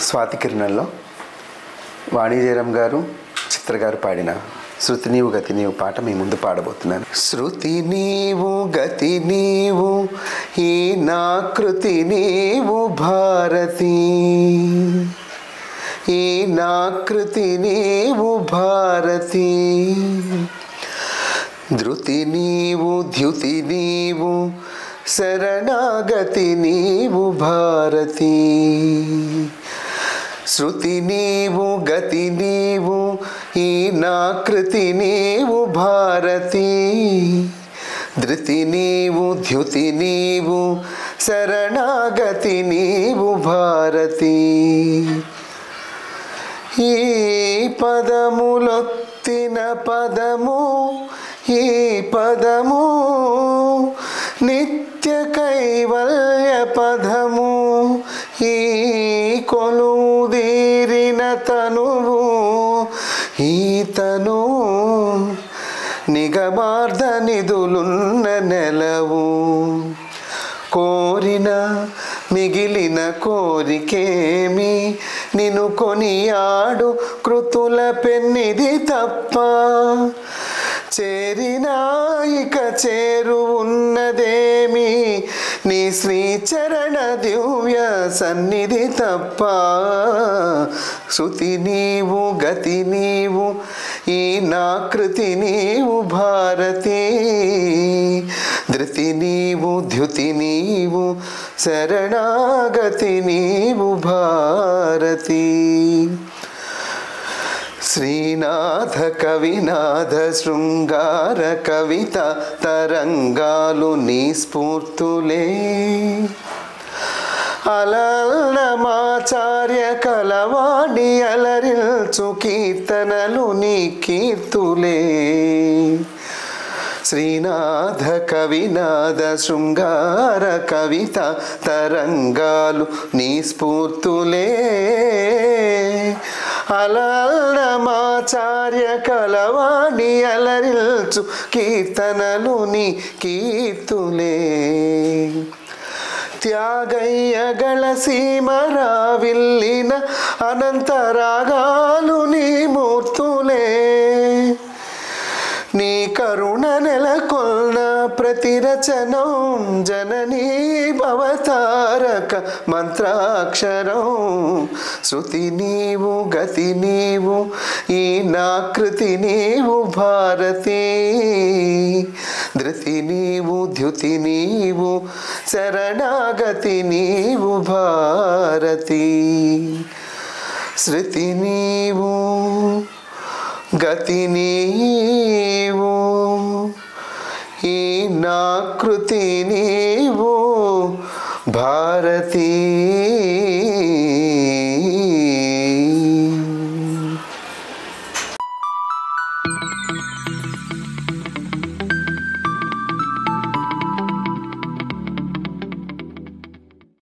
స్వాతి కిరణంలో వాణి జయరాం గారు, చిత్ర గారు పాడిన శృతి నీవు గతి నీవు పాట మీ ముందు పాడబోతున్నాను. శృతి నీవు గతి నీవు ఈ నాకృతి నీవు భారతి, ఈ నాకృతి నీవు భారతి, ధృతి నీవు ధ్యుతి నీవు శరణాగతి నీవు భారతి, శృతి నీవు గతి నీవు ఈ నాకృతి నీవు భారతి, ధృతి నీవు ధ్యుతి నీవు శరణాగతి నీవు భారతి. ఈ పదములొత్తిన పదము, ఈ పదము నిత్య కైవల్య పదము, ఈ కొలుదీరిన తనువు, ఈ తను నిగమార్ధ నిధులున్న నెలవు, కోరిన మిగిలిన కోరికేమి నిన్ను కొనియాడు కృతుల పెన్నిది తప్ప, చేరినా ఇక చేరువున్నదేమి నీ శ్రీచరణ దివ్య సన్నిధి తప్ప. శృతి నీవు గతి నీవు ఈ నాకృతి నీవు భారతి, ధృతి నీవు ధ్యుతి నీవు శరణాగతి నీవు భారతి. శ్రీనాథ కవినాథ శృంగార కవిత తరంగాలు నీ స్ఫూర్తులే, అలల్నమాచార్య కలవాణి అలరిల్చు కీర్తనలు నీ కీర్తులే. శ్రీనాథ కవినాథ శృంగార కవిత తరంగాలు నీ స్ఫూర్తులే, అలల్నమాచార్య కలవాణి అలరిల్చు కీర్తనలు నీ కీర్తులే. త్యాగయ్యగల సీమరావిల్లిన అనంతరాగాలు నీ మూర్తులే, నీ కరుణ నెలకొన్న ప్రతిరచనం జననీ భవతారక మంత్రాక్షరం. శృతి నీవు గతి నీవు ఈ నాకృతి నీవు భారతి, ధృతి నీవు ధ్యుతి నీవు శరణాగతి నీవు భారతి. శృతి నీవు గతి నీవు ఈ నాకృతి నీవు